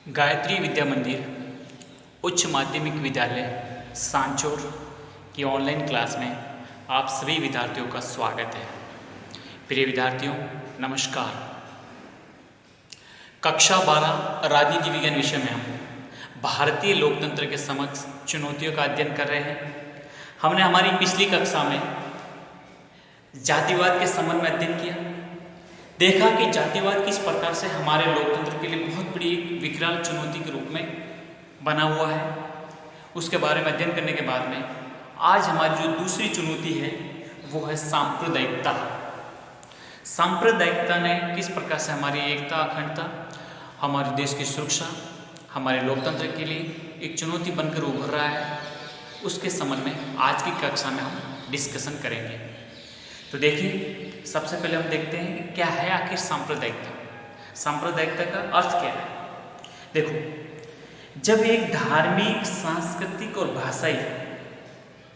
गायत्री विद्या मंदिर उच्च माध्यमिक विद्यालय सांचौर की ऑनलाइन क्लास में आप सभी विद्यार्थियों का स्वागत है। प्रिय विद्यार्थियों नमस्कार। कक्षा 12 राजनीति विज्ञान विषय में हम भारतीय लोकतंत्र के समक्ष चुनौतियों का अध्ययन कर रहे हैं। हमने हमारी पिछली कक्षा में जातिवाद के संबंध में अध्ययन किया, देखा कि जातिवाद किस प्रकार से हमारे लोकतंत्र के लिए बहुत बड़ी एक विकराल चुनौती के रूप में बना हुआ है। उसके बारे में अध्ययन करने के बाद में आज हमारी जो दूसरी चुनौती है वो है सांप्रदायिकता। सांप्रदायिकता ने किस प्रकार से हमारी एकता, अखंडता, हमारे देश की सुरक्षा, हमारे लोकतंत्र के लिए एक चुनौती बनकर उभर रहा है, उसके संबंध में आज की कक्षा में हम डिस्कशन करेंगे। तो देखिए, सबसे पहले हम देखते हैं कि क्या है आखिर सांप्रदायिकता। सांप्रदायिकता का अर्थ क्या है? देखो, जब एक धार्मिक, सांस्कृतिक और भाषाई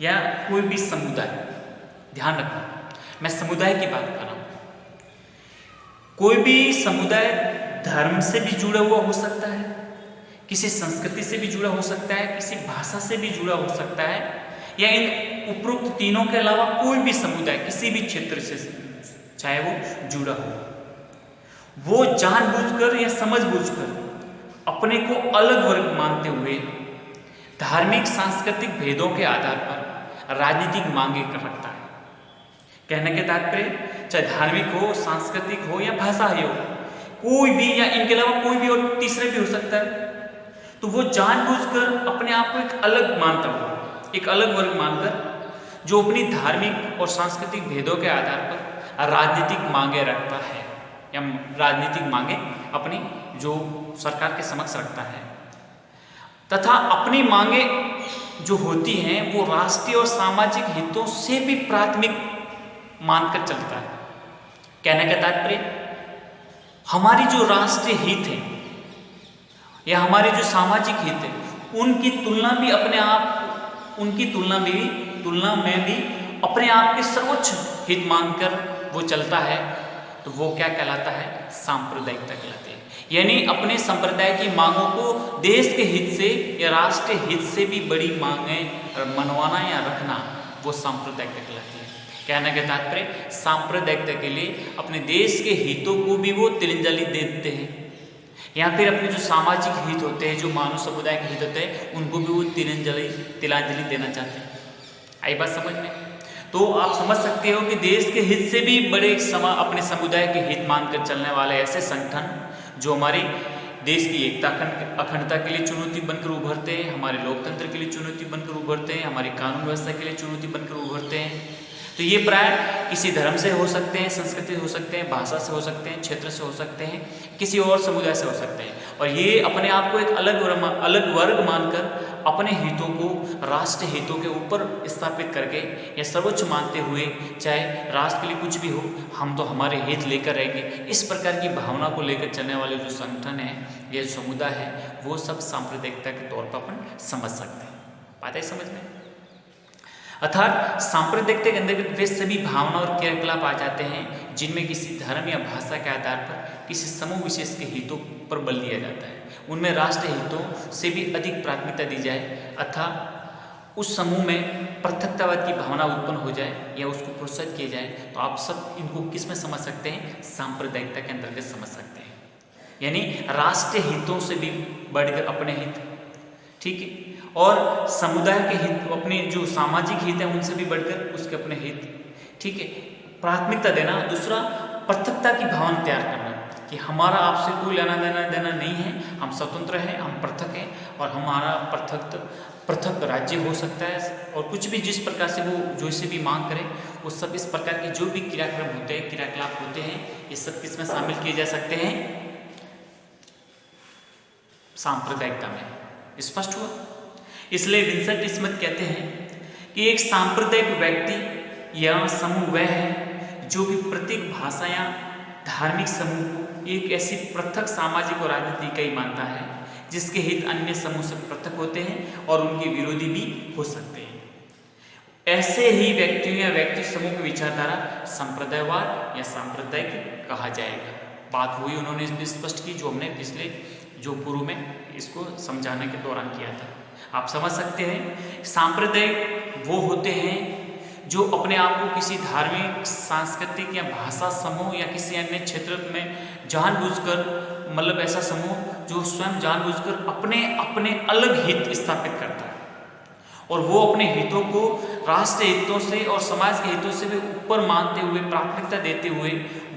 या कोई भी समुदाय, ध्यान रखना मैं समुदाय की बात कर रहा हूं, कोई भी समुदाय धर्म से भी जुड़ा हुआ हो सकता है, किसी संस्कृति से भी जुड़ा हो सकता है, किसी भाषा से भी जुड़ा हो सकता है, या इन उपरोक्त तीनों के अलावा कोई भी समुदाय किसी भी क्षेत्र से चाहे वो जुड़ा हो, वो जानबूझकर या समझबूझकर अपने को अलग वर्ग मानते हुए धार्मिक सांस्कृतिक भेदों के आधार पर राजनीतिक मांगे कर रखता है। कहने के तात्पर्य चाहे धार्मिक हो, सांस्कृतिक हो या भाषा हो, कोई भी या इनके अलावा कोई भी और तीसरा भी हो सकता है, तो वो जानबूझकर अपने आप को एक अलग मानता हुआ, एक अलग वर्ग मानकर जो अपनी धार्मिक और सांस्कृतिक भेदों के आधार पर राजनीतिक मांगे रखता है या राजनीतिक मांगे अपनी जो सरकार के समक्ष रखता है, तथा अपनी मांगे जो होती हैं वो राष्ट्रीय और सामाजिक हितों से भी प्राथमिक मानकर चलता है। कहने का तात्पर्य हमारी जो राष्ट्रीय हित है या हमारे जो सामाजिक हित है उनकी तुलना भी अपने आप, उनकी तुलना में भी अपने आप के सर्वोच्च हित मानकर वो चलता है, तो वो क्या कहलाता है? सांप्रदायिकता कहलाती है। यानी अपने संप्रदाय की मांगों को देश के हित से या राष्ट्रीय हित से भी बड़ी मांगें मनवाना या रखना, वो सांप्रदायिकता कहलाती है। कहने का तात्पर्य सांप्रदायिकता के लिए अपने देश के हितों को भी वो तिलांजलि दे देते हैं, या फिर अपने जो सामाजिक हित होते हैं, जो मानव समुदाय के हित होते हैं, उनको भी वो तिलांजलि देना चाहते हैं। आई बात समझ में? तो आप समझ सकते हो कि देश के हित से भी बड़े अपने समुदाय के हित मानकर चलने वाले ऐसे संगठन जो हमारी देश की एकता, अखंडता के लिए चुनौती बनकर उभरते हैं, हमारे लोकतंत्र के लिए चुनौती बनकर उभरते हैं, हमारी कानून व्यवस्था के लिए चुनौती बनकर उभरते हैं, तो ये प्राय किसी धर्म से हो सकते हैं, संस्कृति हो सकते हैं, भाषा से हो सकते हैं, क्षेत्र से हो सकते हैं, किसी और समुदाय से हो सकते हैं, और ये अपने आप को एक अलग वर्ग मानकर अपने हितों को राष्ट्रीय हितों के ऊपर स्थापित करके या सर्वोच्च मानते हुए, चाहे राष्ट्र के लिए कुछ भी हो, हम तो हमारे हित लेकर रहेंगे, इस प्रकार की भावना को लेकर चलने वाले जो संगठन है, ये समुदाय है, वो सब सांप्रदायिकता के तौर पर अपन समझ सकते हैं। बात है समझ में? अर्थात सांप्रदायिकता के अंदर वे सभी भावना और क्रियाकलाप आ जाते हैं जिनमें किसी धर्म या भाषा के आधार पर किसी समूह विशेष के हितों पर बल दिया जाता है, उनमें राष्ट्रीय हितों से भी अधिक प्राथमिकता दी जाए, अथवा उस समूह में पृथकतावाद की भावना उत्पन्न हो जाए या उसको प्रोत्साहित किया जाए, तो आप सब इनको किस में समझ सकते हैं? सांप्रदायिकता के अंतर्गत समझ सकते हैं। यानी राष्ट्रीय हितों से भी बढ़कर अपने हित, ठीक है, और समुदाय के हित, अपने जो सामाजिक हित है उनसे भी बढ़कर उसके अपने हित, ठीक है, प्राथमिकता देना। दूसरा, पृथकता की भावना तैयार करना कि हमारा आपसे कोई लेना देना नहीं है, हम स्वतंत्र हैं, हम पृथक हैं, और हमारा पृथक राज्य हो सकता है, और कुछ भी जिस प्रकार से वो जो से भी मांग करें, वो सब इस प्रकार के जो भी क्रियाक्रम होते हैं, क्रियाकलाप होते हैं, ये सब किसमें शामिल किए जा सकते हैं? सांप्रदायिकता में। स्पष्ट हुआ? इसलिए विंसेंट स्मिथ कहते हैं कि एक सांप्रदायिक व्यक्ति या समूह वह है जो कि प्रत्येक भाषा या धार्मिक समूह को एक ऐसी पृथक सामाजिक और राजनीतिक इकाई मानता है जिसके हित अन्य समूह से पृथक होते हैं और उनके विरोधी भी हो सकते हैं। ऐसे ही व्यक्तियों या व्यक्ति समूह की विचारधारा संप्रदायवाद या सांप्रदायिक कहा जाएगा। बात हुई उन्होंने स्पष्ट की जो हमने पिछले जो पूर्व में इसको समझाने के दौरान किया था। आप समझ सकते हैं सांप्रदायिक वो होते हैं जो अपने आप को किसी धार्मिक, सांस्कृतिक या भाषा समूह या किसी अन्य क्षेत्र में जानबूझकर, मतलब ऐसा समूह जो स्वयं जानबूझकर अपने अपने अलग हित स्थापित करता है और वो अपने हितों को राष्ट्र हितों से और समाज के हितों से भी ऊपर मानते हुए, प्राथमिकता देते हुए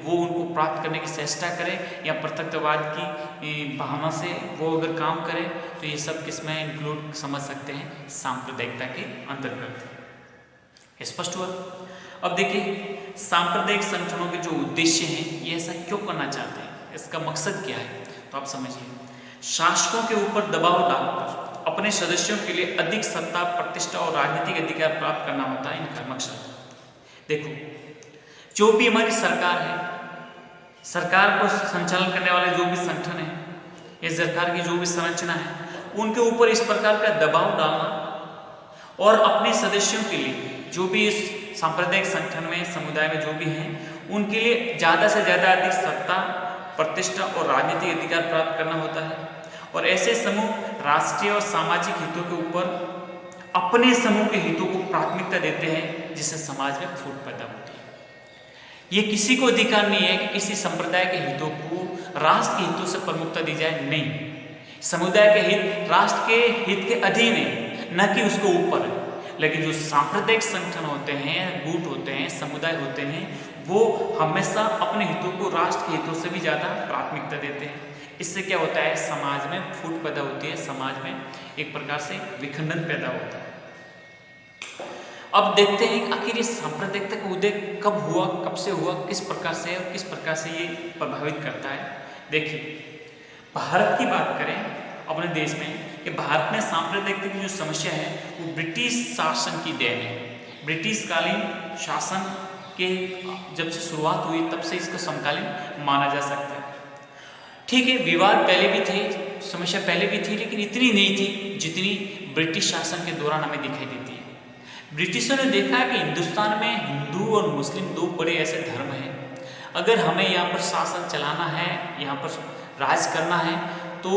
वो उनको प्राप्त करने की चेष्टा करे या पृथकवाद की भावना से वो अगर काम करे, तो ये सब किसमें इंक्लूड समझ सकते हैं, सांप्रदायिकता के अंतर्गत। स्पष्ट हुआ? अब देखिए सांप्रदायिक संगठनों के जो उद्देश्य हैं ये ऐसा क्यों करना चाहते हैं, इसका मकसद क्या है, तो आप समझिए। शासकों के ऊपर दबाव डालकर अपने सदस्यों के लिए अधिक सत्ता, प्रतिष्ठा और राजनीतिक अधिकार प्राप्त करना होता है इनका मकसद। देखो जो भी हमारी सरकार है, सरकार को संचालन करने वाले जो भी संगठन है या सरकार की जो भी संरचना है, उनके ऊपर इस प्रकार का दबाव डालना और अपने सदस्यों के लिए जो भी इस सांप्रदायिक संगठन में, समुदाय में जो भी हैं, उनके लिए ज़्यादा से ज़्यादा अधिक सत्ता, प्रतिष्ठा और राजनीतिक अधिकार प्राप्त करना होता है। और ऐसे समूह राष्ट्रीय और सामाजिक हितों के ऊपर अपने समूह के हितों को प्राथमिकता देते हैं, जिससे समाज में फूट पैदा होती है। ये किसी को अधिकार नहीं है कि किसी संप्रदाय के हितों को राष्ट्र के हितों से प्रमुखता दी जाए, नहीं। समुदाय के हित राष्ट्र के हित के अधीन है, न कि उसको ऊपर है। लेकिन जो सांप्रदायिक संगठन होते हैं, गुट होते हैं, समुदाय होते हैं, वो हमेशा अपने हितों को राष्ट्र के हितों से भी ज़्यादा प्राथमिकता देते हैं। इससे क्या होता है, समाज में फूट पैदा होती है, समाज में एक प्रकार से विखंडन पैदा होता है। अब देखते हैं आखिर ये सांप्रदायिकता का उदय कब हुआ, कब से हुआ, किस प्रकार से और किस प्रकार से ये प्रभावित करता है। देखिए भारत की बात करें अपने देश में, कि भारत में सांप्रदायिकता की जो समस्या है वो ब्रिटिश शासन की देन है। ब्रिटिश कालीन शासन के जब से शुरुआत हुई तब से इसको समकालीन माना जा सकता है। ठीक है, विवाद पहले भी थे, समस्या पहले भी थी, लेकिन इतनी नहीं थी जितनी ब्रिटिश शासन के दौरान हमें दिखाई देती है। ब्रिटिशों ने देखा कि हिंदुस्तान में हिंदू और मुस्लिम दो बड़े ऐसे धर्म हैं, अगर हमें यहाँ पर शासन चलाना है, यहाँ पर राज करना है, तो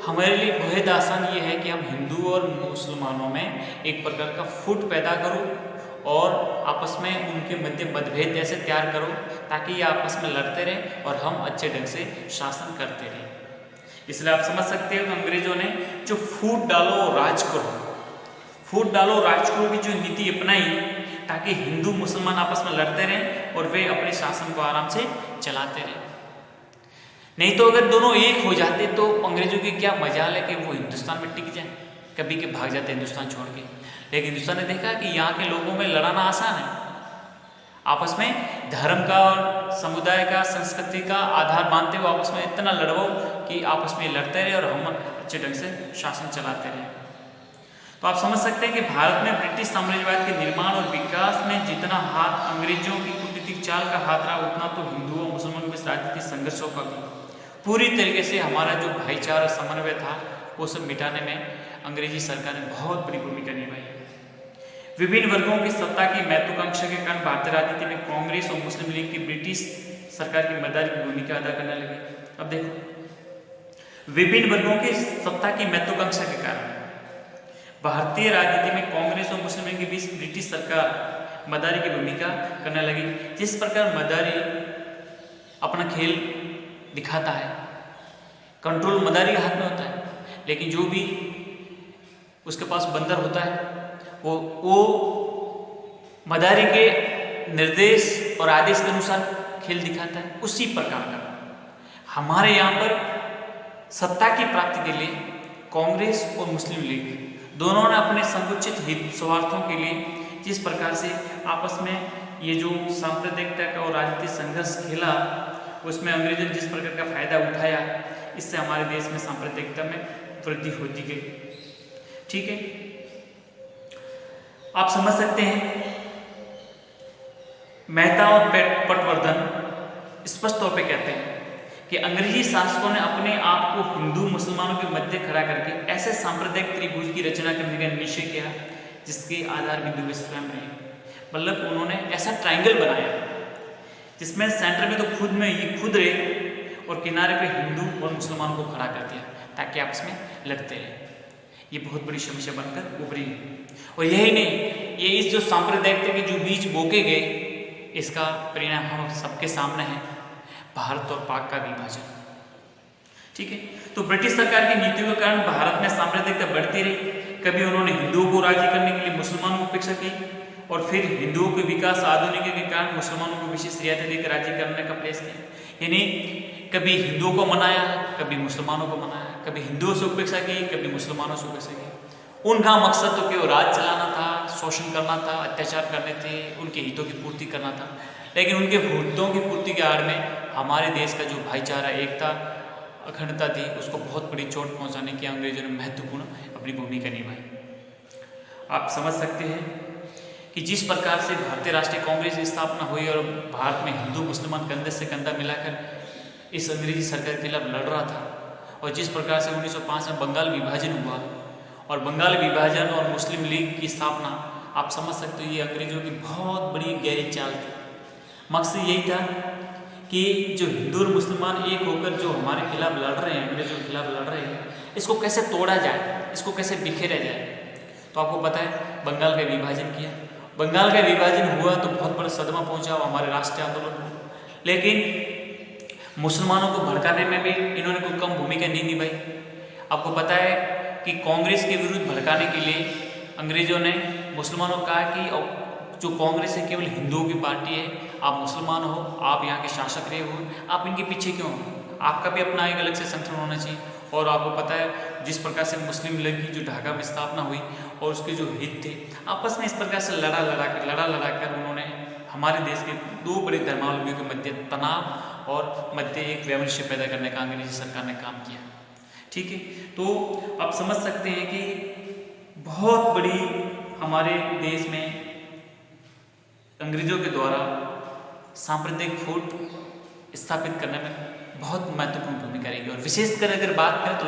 हमारे लिए बेहद आसान ये है कि हम हिंदू और मुसलमानों में एक प्रकार का फूट पैदा करो और आपस में उनके मध्य मतभेद ऐसे तैयार करो ताकि ये आपस में लड़ते रहें और हम अच्छे ढंग से शासन करते रहें। इसलिए आप समझ सकते हो अंग्रेजों ने जो फूट डालो राज करो, फूट डालो राज करो की जो नीति अपनाई, ताकि हिंदू मुसलमान आपस में लड़ते रहें और वे अपने शासन को आराम से चलाते रहें। नहीं तो अगर दोनों एक हो जाते तो अंग्रेजों की क्या मजाल है कि वो हिंदुस्तान में टिक जाए, कभी के भाग जाते हिंदुस्तान छोड़ के। लेकिन हिंदुस्तान ने देखा कि यहाँ के लोगों में लड़ाना आसान है, आपस में धर्म का और समुदाय का, संस्कृति का आधार मानते हुए आपस में इतना लड़ो कि आपस में लड़ते रहे और हम अच्छे ढंग से शासन चलाते रहे। तो आप समझ सकते हैं कि भारत में ब्रिटिश साम्राज्यवाद के निर्माण और विकास में जितना हाथ अंग्रेजों की कूटनीतिक चाल का हाथ रहा, उतना तो हिंदुओं मुसलमानों के राजनीतिक संघर्षों का भी पूरी तरीके से हमारा जो भाईचारा समन्वय था वो सब मिटाने में अंग्रेजी सरकार ने बहुत बड़ी भूमिका निभाई। विभिन्न वर्गों की सत्ता की महत्वाकांक्षा के कारण भारतीय राजनीति में कांग्रेस और मुस्लिम लीग की ब्रिटिश सरकार की मदद की भूमिका अदा करने लगी। अब देखो विभिन्न वर्गों की सत्ता की महत्वाकांक्षा के कारण भारतीय राजनीति में कांग्रेस और मुस्लिम लीग के बीच ब्रिटिश सरकार मदारी की भूमिका करने लगी। जिस प्रकार मदारी अपना खेल दिखाता है, कंट्रोल मदारी के हाथ में होता है, लेकिन जो भी उसके पास बंदर होता है वो मदारी के निर्देश और आदेश के अनुसार खेल दिखाता है। उसी प्रकार का हमारे यहाँ पर सत्ता की प्राप्ति के लिए कांग्रेस और मुस्लिम लीग दोनों ने अपने संकुचित हित स्वार्थों के लिए जिस प्रकार से आपस में ये जो सांप्रदायिकता का और राजनीतिक संघर्ष खेला, उसमें अंग्रेजों ने जिस प्रकार का फायदा उठाया, इससे हमारे देश में सांप्रदायिकता में वृद्धि होती गई। ठीक है, आप समझ सकते हैं मेहता और पटवर्धन स्पष्ट तौर पे कहते हैं कि अंग्रेजी शासकों ने अपने आप को हिंदू मुसलमानों के मध्य खड़ा करके ऐसे सांप्रदायिक त्रिभुज की रचना करने का निश्चय किया जिसके आधार बिंदु वे स्वयं रहे। मतलब उन्होंने ऐसा ट्रायंगल बनाया जिसमें सेंटर में तो खुद में ये खुद रहे और किनारे पे हिंदू और मुसलमानों को खड़ा कर दिया ताकि आपस में लड़ते रहे। ये बहुत बड़ी समस्या बनकर उभरी। और यही नहीं, ये इस जो सांप्रदायिकता के जो बीज बोके गए, इसका परिणाम हम सबके सामने है, भारत और पाक का विभाजन। ठीक है, तो ब्रिटिश सरकार की नीतियों के कारण भारत में सांप्रदायिकता बढ़ती रही। कभी उन्होंने हिंदुओं को राजी करने के लिए मुसलमानों को उपेक्षा की, और फिर हिंदुओं के विकास आधुनिक के कारण मुसलमानों को विशेष रियायतें देकर राजी करने का प्रयास किया। यानी कभी हिंदुओं को मनाया, कभी मुसलमानों को मनाया, कभी हिंदुओं से उपेक्षा की, कभी मुसलमानों से उपेक्षा की। उनका मकसद तो केवल राज चलाना था, शोषण करना था, अत्याचार करने थे, उनके हितों की पूर्ति करना था। लेकिन उनके हितों की पूर्ति के आड़ में हमारे देश का जो भाईचारा, एकता, अखंडता थी, उसको बहुत बड़ी चोट पहुंचाने की अंग्रेजों ने महत्वपूर्ण अपनी भूमिका निभाई। आप समझ सकते हैं कि जिस प्रकार से भारतीय राष्ट्रीय कांग्रेस की स्थापना हुई और भारत में हिंदू मुसलमान कंधे से कंधा मिलाकर इस अंग्रेजी सरकार के खिलाफ लड़ रहा था, और जिस प्रकार से 1905 में बंगाल विभाजन हुआ और बंगाल विभाजन और मुस्लिम लीग की स्थापना, आप समझ सकते हो ये अंग्रेजों की बहुत बड़ी गहरी चाल थी। मकसद यही था कि जो हिंदू और मुसलमान एक होकर जो हमारे खिलाफ लड़ रहे हैं, अंग्रेजों के खिलाफ लड़ रहे हैं, इसको कैसे तोड़ा जाए, इसको कैसे बिखेरा जाए। तो आपको पता है बंगाल का विभाजन किया। बंगाल का विभाजन हुआ तो बहुत बड़ा सदमा पहुंचा हमारे राष्ट्रीय आंदोलन को, लेकिन मुसलमानों को भड़काने में भी इन्होंने कोई कम भूमिका नहीं निभाई। आपको पता है कि कांग्रेस के विरुद्ध भड़काने के लिए अंग्रेजों ने मुसलमानों को कहा कि जो कांग्रेस है केवल हिंदुओं की पार्टी है, आप मुसलमान हो, आप यहाँ के शासक रहे हो, आप इनके पीछे क्यों हो, आपका भी अपना एक अलग से संगठन होना चाहिए। और आपको पता है जिस प्रकार से मुस्लिम लीग की जो ढाका में स्थापना हुई और उसके जो हित थे, आपस में इस प्रकार से लड़ा लड़ा कर उन्होंने हमारे देश के दो बड़े धर्मावलंबियों के मध्य तनाव और मध्य एक वैमनस्य पैदा करने का अंग्रेजी सरकार ने काम किया। ठीक है, तो आप समझ सकते हैं कि बहुत बड़ी हमारे देश में अंग्रेजों के द्वारा सांप्रदायिक फूट स्थापित करने में बहुत महत्वपूर्ण भूमिका रही। और विशेषकर अगर बात करें तो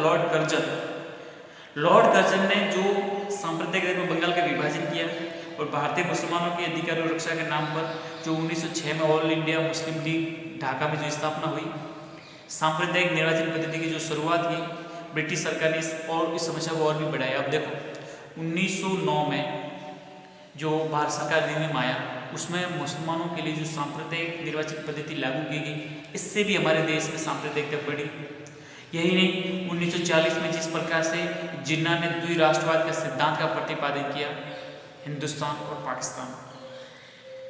लॉर्ड कर्जन ने जो सांप्रदायिक में बंगाल का विभाजन किया और भारतीय मुसलमानों के अधिकार और रक्षा के नाम पर जो 1906 में all India Muslim league Dhaka में जो स्थापना हुई, सांप्रदायिक निर्वाचन पद्धति की जो शुरुआत की, ब्रिटिश सरकार ने इस समस्या को और भी बढ़ाया। अब देखो 1909 में जो भारत सरकार अधिनियम आया, उसमें मुसलमानों के लिए जो सांप्रदायिक निर्वाचन पद्धति लागू की गई, इससे भी हमारे देश में सांप्रदायिकता बढ़ी। यही नहीं, 1940 में जिस प्रकार से जिन्ना ने द्विराष्ट्रवाद के सिद्धांत का प्रतिपादन किया, हिंदुस्तान और पाकिस्तान,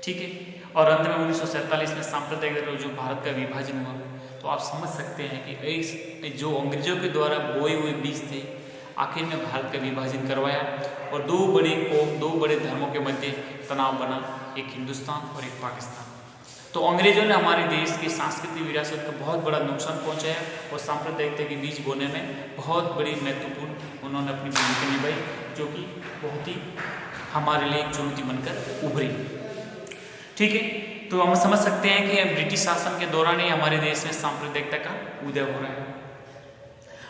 ठीक है, और अंत में 1947 में सांप्रदायिक जो भारत का विभाजन हुआ। तो आप समझ सकते हैं कि जो अंग्रेजों के द्वारा बोए हुए बीज थे, आखिर में भारत का विभाजन करवाया और दो बड़े धर्मों के मध्य तनाव बना, एक हिंदुस्तान और एक पाकिस्तान। तो अंग्रेजों ने हमारे देश की सांस्कृतिक विरासत को बहुत बड़ा नुकसान पहुंचाया और सांप्रदायिकता के बीज बोने में बहुत बड़ी महत्वपूर्ण उन्होंने अपनी भूमिका निभाई, जो कि बहुत ही हमारे लिए एक चुनौती बनकर उभरी। ठीक है, तो हम समझ सकते हैं कि ब्रिटिश शासन के दौरान ही हमारे देश में सांप्रदायिकता का उदय हो रहा है।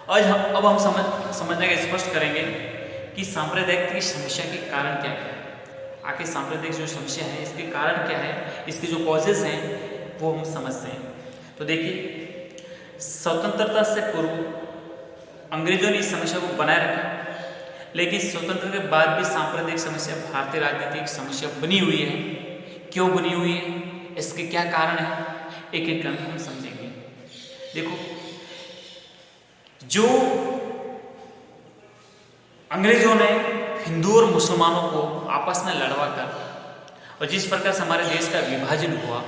अब हम समझने का स्पष्ट करेंगे कि सांप्रदायिकता की समस्या के कारण क्या है। आखिर सांप्रदायिक जो समस्या है इसके कारण क्या है, इसके जो कॉजेज हैं वो हम समझते हैं। तो देखिए, स्वतंत्रता से पूर्व अंग्रेजों ने इस समस्या को बनाए रखा, लेकिन स्वतंत्रता के बाद भी सांप्रदायिक समस्या भारतीय राजनीतिक समस्या बनी हुई है। क्यों बनी हुई है, इसके क्या कारण है, एक एक करके हम समझेंगे। देखो, जो अंग्रेजों ने हिंदू और मुसलमानों को आपस में लड़वा कर और जिस प्रकार से हमारे देश का विभाजन हुआ,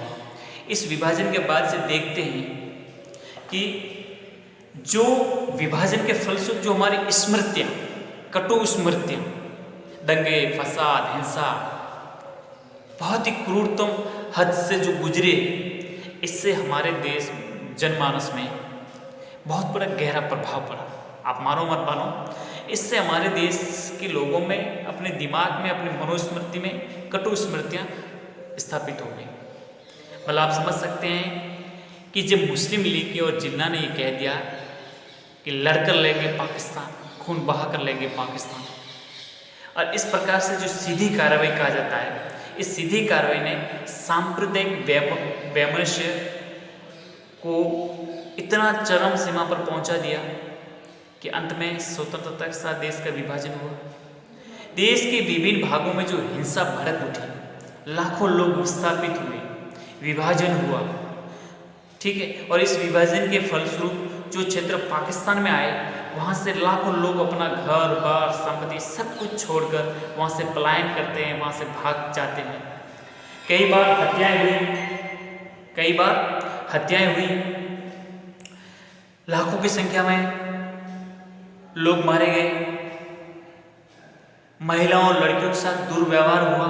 इस विभाजन के बाद से देखते हैं कि जो विभाजन के फलस्वरूप जो हमारी स्मृतियाँ, कटु स्मृतियाँ, दंगे, फसाद, हिंसा, बहुत ही क्रूरतम हद से जो गुजरे, इससे हमारे देश जनमानस में बहुत बड़ा गहरा प्रभाव पड़ा। आप मानो मत मानो, इससे हमारे देश के लोगों में, अपने दिमाग में, अपनी मनुस्मृति में कटु स्मृतियाँ स्थापित हो गई। मतलब आप समझ सकते हैं कि जब मुस्लिम लीग की और जिन्ना ने ये कह दिया कि लड़कर लेंगे पाकिस्तान, खून बहा कर लेंगे पाकिस्तान, और इस प्रकार से जो सीधी कार्रवाई कहा जाता है, इस सीधी कार्रवाई ने सांप्रदायिक वैमनस्य को इतना चरम सीमा पर पहुंचा दिया कि अंत में स्वतंत्रता के साथ देश का विभाजन हुआ। देश के विभिन्न भागों में जो हिंसा भड़क उठी, लाखों लोग विस्थापित हुए, विभाजन हुआ, ठीक है। और इस विभाजन के फलस्वरूप जो क्षेत्र पाकिस्तान में आए, वहाँ से लाखों लोग अपना घर बार संपत्ति सब कुछ छोड़कर वहाँ से पलायन करते हैं, वहाँ से भाग जाते हैं। कई बार हत्याएं हुई, लाखों की संख्या में लोग मारे गए, महिलाओं और लड़कियों के साथ दुर्व्यवहार हुआ,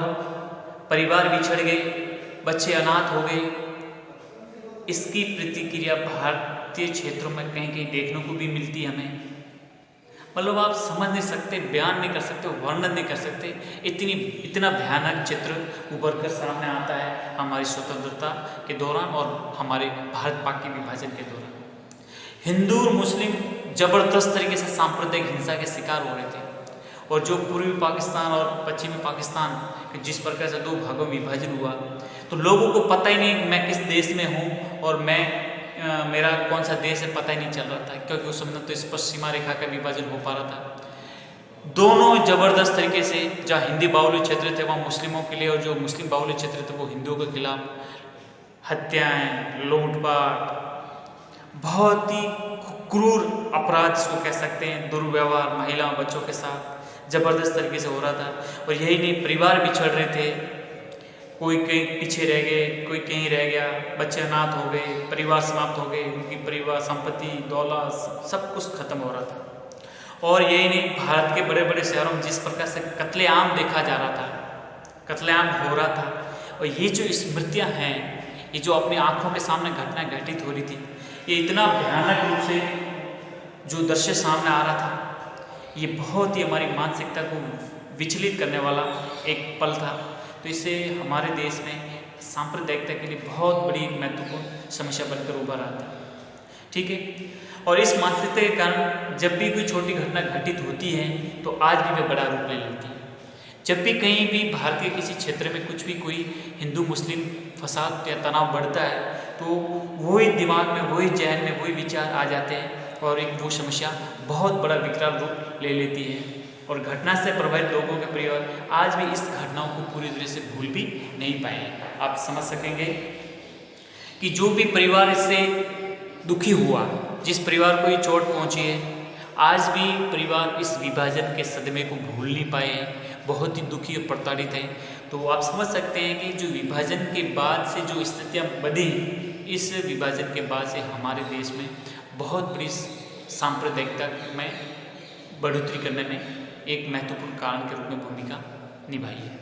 परिवार बिछड़ गए, बच्चे अनाथ हो गए। इसकी प्रतिक्रिया भारतीय क्षेत्रों में कहीं कहीं देखने को भी मिलती है हमें। मतलब आप समझ नहीं सकते, बयान नहीं कर सकते, वर्णन नहीं कर सकते, इतना भयानक चित्र उभर कर सामने आता है हमारी स्वतंत्रता के दौरान और हमारे भारत पाक के विभाजन के दौरान। हिंदू और मुस्लिम जबरदस्त तरीके से सांप्रदायिक हिंसा के शिकार हो रहे थे। और जो पूर्वी पाकिस्तान और पश्चिमी पाकिस्तान जिस प्रकार से दो भागों में विभाजन हुआ, तो लोगों को पता ही नहीं मैं किस देश में हूँ और मेरा कौन सा देश है पता ही नहीं चल रहा था, क्योंकि उस समय तो स्पष्ट सीमा रेखा का विभाजन हो पा रहा था। दोनों जबरदस्त तरीके से, जहाँ हिंदी बाहुल्य क्षेत्र थे वहाँ मुस्लिमों के लिए, और जो मुस्लिम बाहुल्य क्षेत्र थे वो हिंदुओं के खिलाफ हत्याएं, लूटपाट, बहुत ही क्रूर अपराध इसको कह सकते हैं, दुर्व्यवहार महिलाओं बच्चों के साथ जबरदस्त तरीके से हो रहा था। और यही नहीं, परिवार बिछड़ रहे थे, कोई कहीं पीछे रह गए, कोई कहीं रह गया, बच्चे अनाथ हो गए, परिवार समाप्त हो गए, उनकी परिवार संपत्ति दौलत सब कुछ खत्म हो रहा था। और यही नहीं, भारत के बड़े बड़े शहरों में जिस प्रकार से कत्लेआम देखा जा रहा था, कत्लेआम हो रहा था, और ये जो स्मृतियाँ हैं, ये जो अपनी आंखों के सामने घटना घटित हो रही थी, ये इतना भयानक रूप से जो दृश्य सामने आ रहा था, ये बहुत ही हमारी मानसिकता को विचलित करने वाला एक पल था। तो इससे हमारे देश में सांप्रदायिकता के लिए बहुत बड़ी एक महत्वपूर्ण समस्या बनकर उभर आता है, ठीक है। और इस मानसिकता के कारण जब भी कोई छोटी घटना घटित होती है तो आज भी वह बड़ा रूप ले लेती है। जब भी कहीं भी भारत के किसी क्षेत्र में कुछ भी कोई हिंदू मुस्लिम फसाद या तनाव बढ़ता है, तो वही दिमाग में, वही जहन में वही विचार आ जाते हैं और एक वो समस्या बहुत बड़ा विकराल रूप ले लेती है। और घटना से प्रभावित लोगों के परिवार आज भी इस घटनाओं को पूरी तरह से भूल भी नहीं पाए हैं। आप समझ सकेंगे कि जो भी परिवार इससे दुखी हुआ, जिस परिवार को ये चोट पहुंची है, आज भी परिवार इस विभाजन के सदमे को भूल नहीं पाए हैं, बहुत ही दुखी और प्रताड़ित हैं। तो आप समझ सकते हैं कि जो विभाजन के बाद से जो स्थितियाँ बनी, इस विभाजन के बाद से हमारे देश में बहुत बड़ी सांप्रदायिकता में बढ़ोतरी करने में एक महत्वपूर्ण कारण के रूप में भूमिका निभाई है।